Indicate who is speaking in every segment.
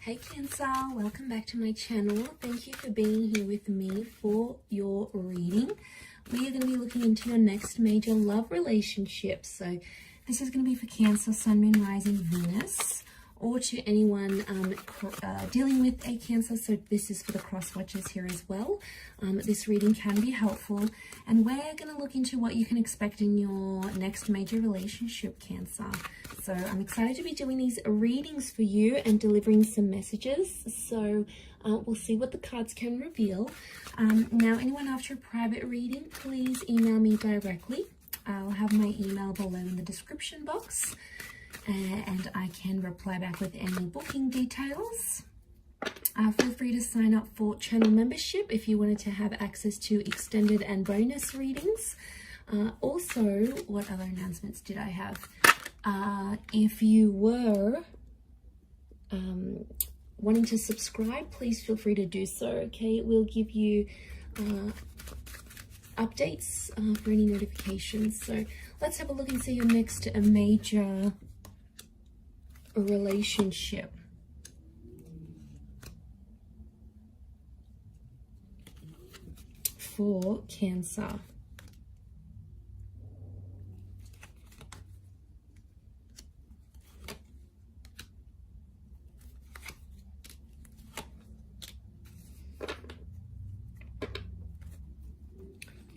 Speaker 1: Hey Cancer, welcome back to my channel. Thank you for being here with me for your reading. We are going to be looking into your next major love relationship. So this is going to be for Cancer, Sun, Moon, Rising, Venus, or to anyone dealing with a Cancer. So this is for the cross watchers here as well. This reading can be helpful, and we're going to look into what you can expect in your next major relationship, Cancer. So I'm excited to be doing these readings for you and delivering some messages. So we'll see what the cards can reveal. Now, anyone after a private reading, please email me directly. I'll have my email below in the description box, and I can reply back with any booking details. Feel free to sign up for channel membership if you wanted to have access to extended and bonus readings. Also, what other announcements did I have? If you were wanting to subscribe, please feel free to do so. Okay, it will give you updates for any notifications. So let's have a look and see your next major relationship. For Cancer.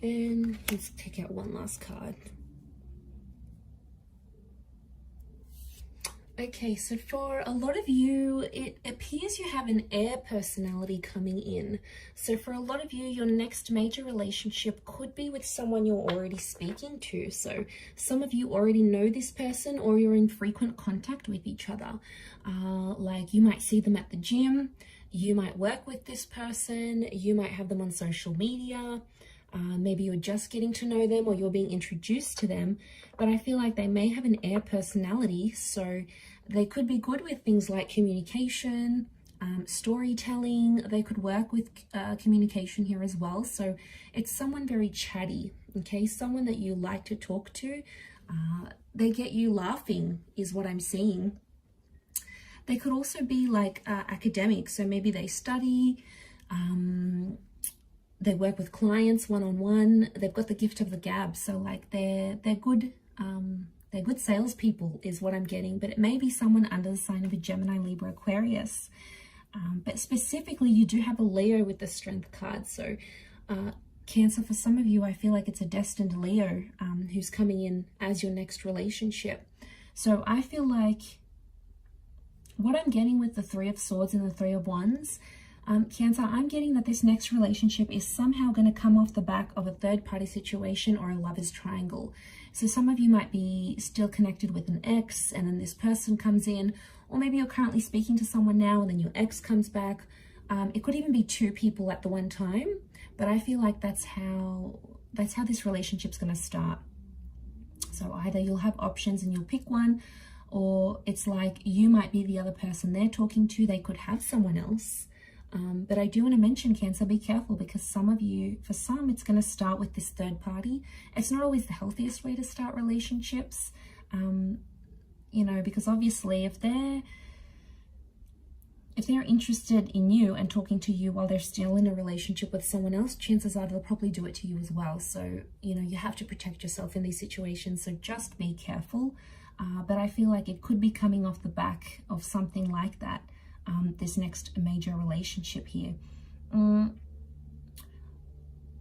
Speaker 1: And let's take out one last card. Okay, so for a lot of you, it appears you have an air personality coming in. So for a lot of you, your next major relationship could be with someone you're already speaking to. So some of you already know this person, or you're in frequent contact with each other. Like you might see them at the gym, you might work with this person, you might have them on social media. Maybe you're just getting to know them, or you're being introduced to them, but I feel like they may have an air personality, so they could be good with things like communication, storytelling. They could work with communication here as well. So it's someone very chatty, okay? Someone that you like to talk to. They get you laughing is what I'm seeing. They could also be like academic, so maybe they study, they work with clients one-on-one. They've got the gift of the gab, so like they're good salespeople is what I'm getting. But it may be someone under the sign of a Gemini, Libra, Aquarius. But specifically, you do have a Leo with the Strength card. So Cancer, for some of you, I feel like it's a destined Leo who's coming in as your next relationship. So I feel like what I'm getting with the Three of Swords and the Three of Wands, Cancer, I'm getting that this next relationship is somehow going to come off the back of a third-party situation or a lover's triangle. So some of you might be still connected with an ex, and then this person comes in, or maybe you're currently speaking to someone now and then your ex comes back. It could even be two people at the one time, but I feel like that's how this relationship's going to start. So either you'll have options and you'll pick one, or it's like you might be the other person they're talking to. They could have someone else. But I do want to mention, Cancer, be careful, because some of you, for some, it's going to start with this third party. It's not always the healthiest way to start relationships, you know, because obviously if they're interested in you and talking to you while they're still in a relationship with someone else, chances are they'll probably do it to you as well. So, you know, you have to protect yourself in these situations. So just be careful. But I feel like it could be coming off the back of something like that. This next major relationship here.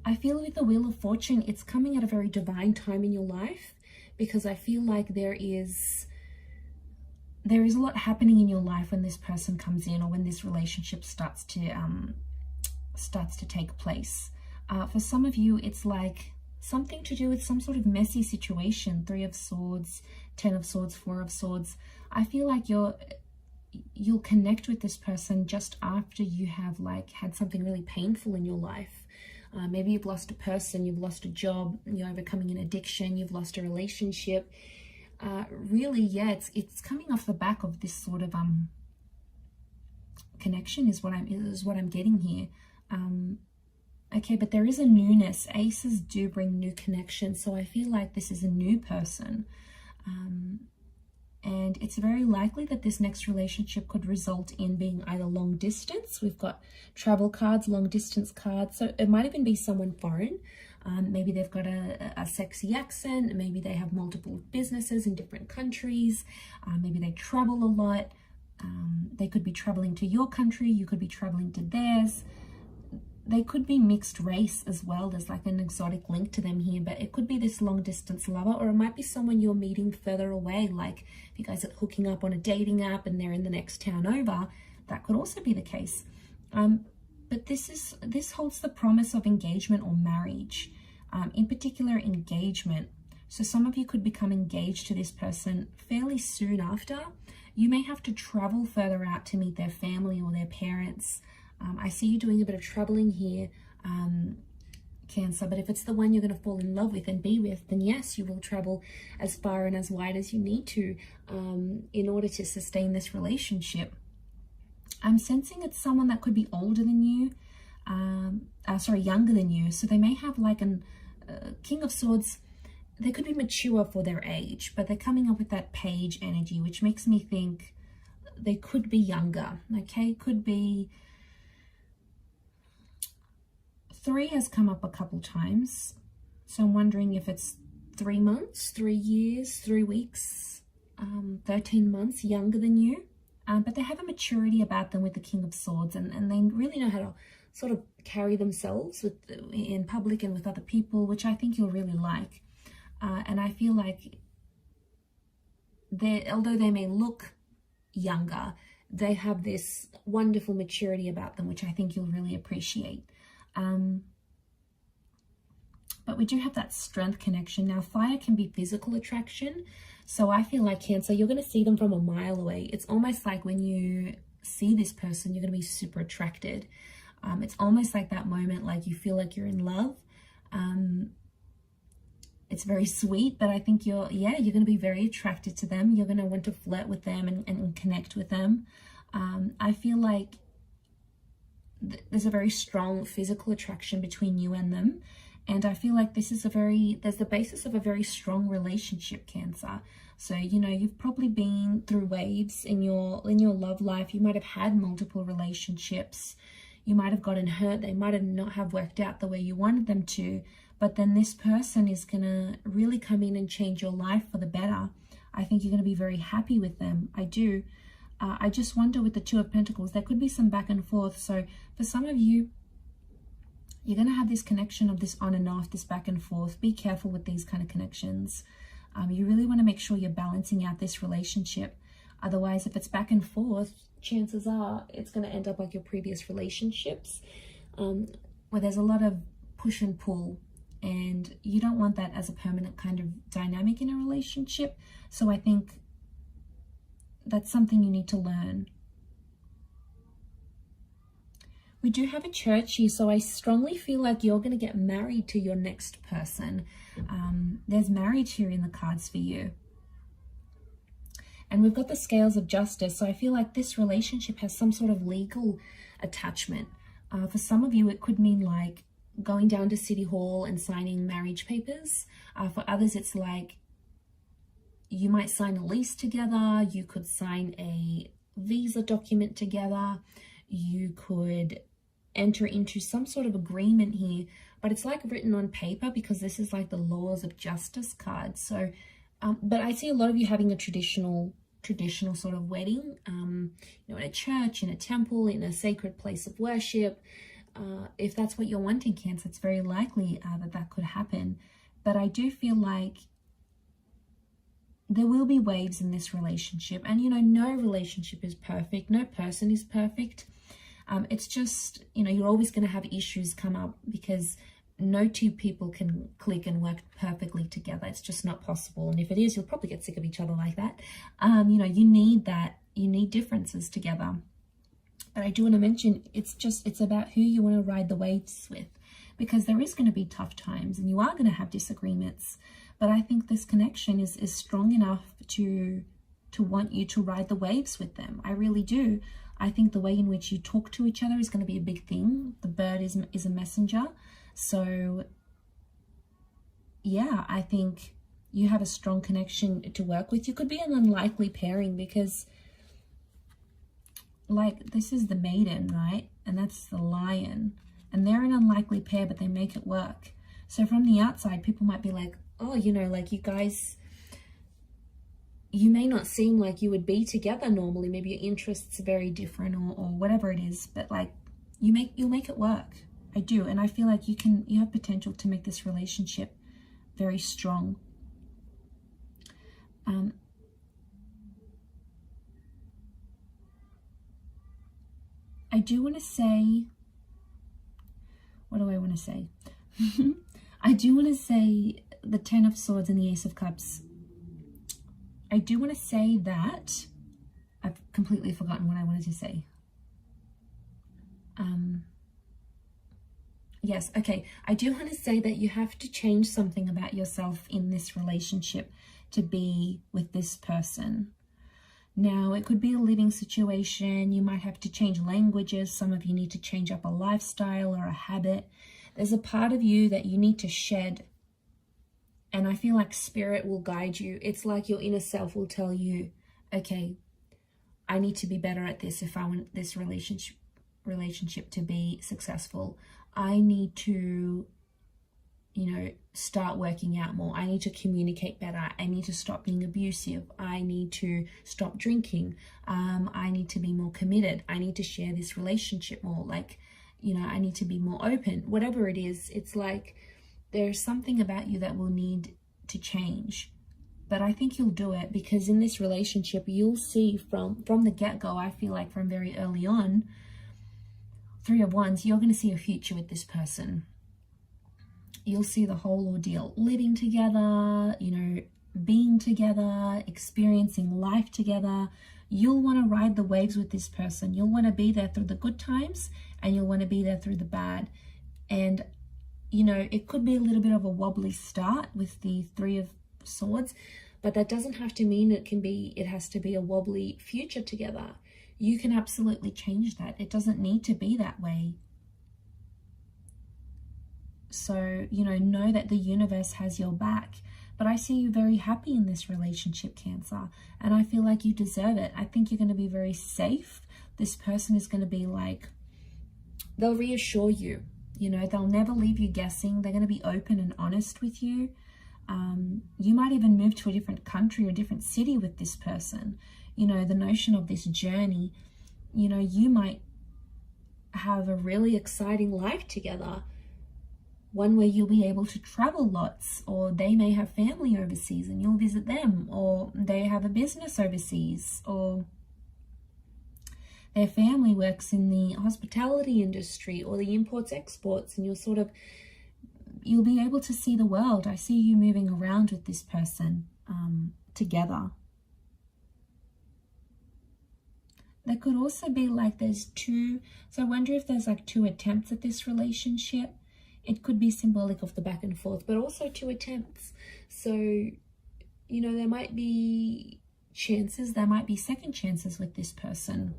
Speaker 1: I feel with the Wheel of Fortune, it's coming at a very divine time in your life, because I feel like there is a lot happening in your life when this person comes in, or when this relationship starts to take place. For some of you, it's like something to do with some sort of messy situation. Three of Swords, Ten of Swords, Four of Swords. I feel like you'll connect with this person just after you have like had something really painful in your life. Maybe you've lost a person, you've lost a job, you're overcoming an addiction, you've lost a relationship. Really, yeah, it's coming off the back of this sort of connection is what I'm getting here. Okay, but there is a newness. Aces do bring new connection, so I feel like this is a new person. And it's very likely that this next relationship could result in being either long distance. We've got travel cards, long distance cards. So it might even be someone foreign. Maybe they've got a sexy accent. Maybe they have multiple businesses in different countries. Maybe they travel a lot. They could be traveling to your country. You could be traveling to theirs. They could be mixed race as well. There's like an exotic link to them here, but it could be this long distance lover, or it might be someone you're meeting further away. Like if you guys are hooking up on a dating app and they're in the next town over, that could also be the case. But this holds the promise of engagement or marriage, in particular engagement. So some of you could become engaged to this person fairly soon after. You may have to travel further out to meet their family or their parents. I see you doing a bit of traveling here, Cancer, but if it's the one you're going to fall in love with and be with, then yes, you will travel as far and as wide as you need to in order to sustain this relationship. I'm sensing it's someone that could be older than you, younger than you. So they may have like an King of Swords. They could be mature for their age, but they're coming up with that page energy, which makes me think they could be younger, okay? Could be... 3 has come up a couple times, so I'm wondering if it's 3 months, 3 years, 3 weeks, 13 months younger than you. But they have a maturity about them with the King of Swords, and they really know how to sort of carry themselves in public and with other people, which I think you'll really like. And I feel like although they may look younger, they have this wonderful maturity about them, which I think you'll really appreciate. But we do have that strength connection. Now, fire can be physical attraction. So I feel like Cancer, you're going to see them from a mile away. It's almost like when you see this person, you're going to be super attracted. It's almost like that moment, like you feel like you're in love. It's very sweet, but I think you're going to be very attracted to them. You're going to want to flirt with them and connect with them. I feel like there's a very strong physical attraction between you and them. And I feel like there's the basis of a very strong relationship, Cancer. So, you know, you've probably been through waves in your love life. You might have had multiple relationships. You might have gotten hurt. They might have not have worked out the way you wanted them to. But then this person is going to really come in and change your life for the better. I think you're going to be very happy with them. I do. I just wonder with the Two of Pentacles, there could be some back and forth. So for some of you, you're going to have this connection of this on and off, this back and forth. Be careful with these kind of connections. You really want to make sure you're balancing out this relationship. Otherwise, if it's back and forth, chances are it's going to end up like your previous relationships, where there's a lot of push and pull. And you don't want that as a permanent kind of dynamic in a relationship. So I think that's something you need to learn. We do have a church here, so I strongly feel like you're going to get married to your next person. There's marriage here in the cards for you. And we've got the scales of justice, so I feel like this relationship has some sort of legal attachment. For some of you, it could mean like going down to City Hall and signing marriage papers. For others, it's like you might sign a lease together. You could sign a visa document together. You could enter into some sort of agreement here, but it's like written on paper because this is like the laws of justice card. So, but I see a lot of you having a traditional sort of wedding, you know, in a church, in a temple, in a sacred place of worship. If that's what you're wanting, Cancer, it's very likely that could happen. But I do feel like there will be waves in this relationship. And, you know, no relationship is perfect. No person is perfect. It's just, you know, you're always going to have issues come up because no two people can click and work perfectly together. It's just not possible. And if it is, you'll probably get sick of each other like that. You know, you need that. You need differences together. But I do want to mention, it's about who you want to ride the waves with, because there is going to be tough times and you are going to have disagreements. But I think this connection is strong enough to want you to ride the waves with them. I really do. I think the way in which you talk to each other is going to be a big thing. The bird is a messenger. So yeah, I think you have a strong connection to work with. You could be an unlikely pairing because, like, this is the maiden, right? And that's the lion. And they're an unlikely pair, but they make it work. So from the outside, people might be like, oh, you know, like you guys, you may not seem like you would be together normally. Maybe your interests are very different or whatever it is. But like, you'll make it work. I do. And I feel like you have potential to make this relationship very strong. I do want to say, what do I want to say? I do want to say the Ten of Swords and the Ace of Cups. I do want to say that I've completely forgotten what I wanted to say. Yes, okay. I do want to say that you have to change something about yourself in this relationship to be with this person. Now, it could be a living situation. You might have to change languages. Some of you need to change up a lifestyle or a habit. There's a part of you that you need to shed. And I feel like spirit will guide you. It's like your inner self will tell you, okay, I need to be better at this if I want this relationship to be successful. I need to, you know, start working out more. I need to communicate better. I need to stop being abusive. I need to stop drinking. I need to be more committed. I need to share this relationship more. Like, you know, I need to be more open. Whatever it is, it's like there's something about you that will need to change. But I think you'll do it, because in this relationship, you'll see from the get-go, I feel like from very early on, Three of Wands, you're going to see a future with this person. You'll see the whole ordeal, living together, you know, being together, experiencing life together. You'll want to ride the waves with this person. You'll want to be there through the good times, and you'll want to be there through the bad. And, you know, it could be a little bit of a wobbly start with the Three of Swords, but that doesn't have to mean it has to be a wobbly future together. You can absolutely change that. It doesn't need to be that way. So, you know that the universe has your back. But I see you very happy in this relationship, Cancer. And I feel like you deserve it. I think you're going to be very safe. This person is going to be like, they'll reassure you. You know, they'll never leave you guessing. They're going to be open and honest with you. You might even move to a different country or a different city with this person. You know, the notion of this journey, you know, you might have a really exciting life together. One where you'll be able to travel lots, or they may have family overseas and you'll visit them, or they have a business overseas, or their family works in the hospitality industry or the imports exports, and you'll be able to see the world. I see you moving around with this person together. There could also be like there's two, so I wonder if there's like two attempts at this relationship. It could be symbolic of the back and forth, but also two attempts. So, you know, there might be chances, there might be second chances with this person.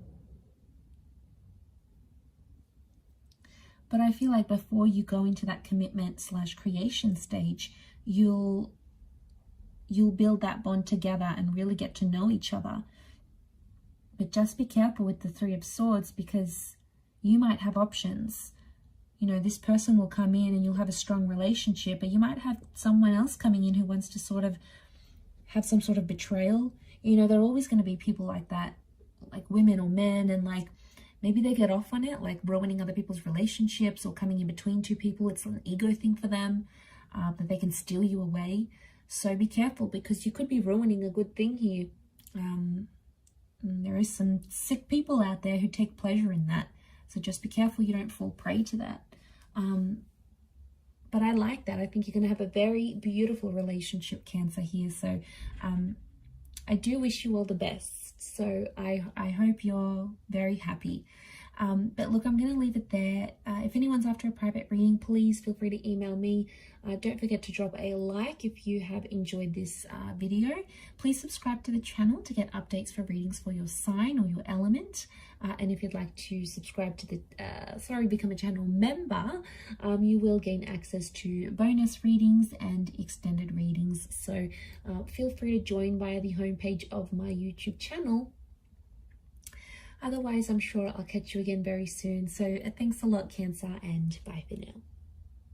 Speaker 1: But I feel like before you go into that commitment / creation stage, you'll build that bond together and really get to know each other. But just be careful with the Three of Swords, because you might have options. You know, this person will come in and you'll have a strong relationship, but you might have someone else coming in who wants to sort of have some sort of betrayal. You know, there are always going to be people like that, like women or men, and like maybe they get off on it, like ruining other people's relationships or coming in between two people. It's an ego thing for them, that they can steal you away. So be careful, because you could be ruining a good thing here. There is some sick people out there who take pleasure in that. So just be careful you don't fall prey to that. But I like that. I think you're going to have a very beautiful relationship, Cancer, here. So I do wish you all the best. So I hope you're very happy. But look, I'm going to leave it there. If anyone's after a private reading, please feel free to email me. Don't forget to drop a like if you have enjoyed this video. Please subscribe to the channel to get updates for readings for your sign or your element. And if you'd like to subscribe to the, become a channel member, you will gain access to bonus readings and extended readings. So feel free to join via the homepage of my YouTube channel. Otherwise, I'm sure I'll catch you again very soon. So thanks a lot, Cancer, and bye for now.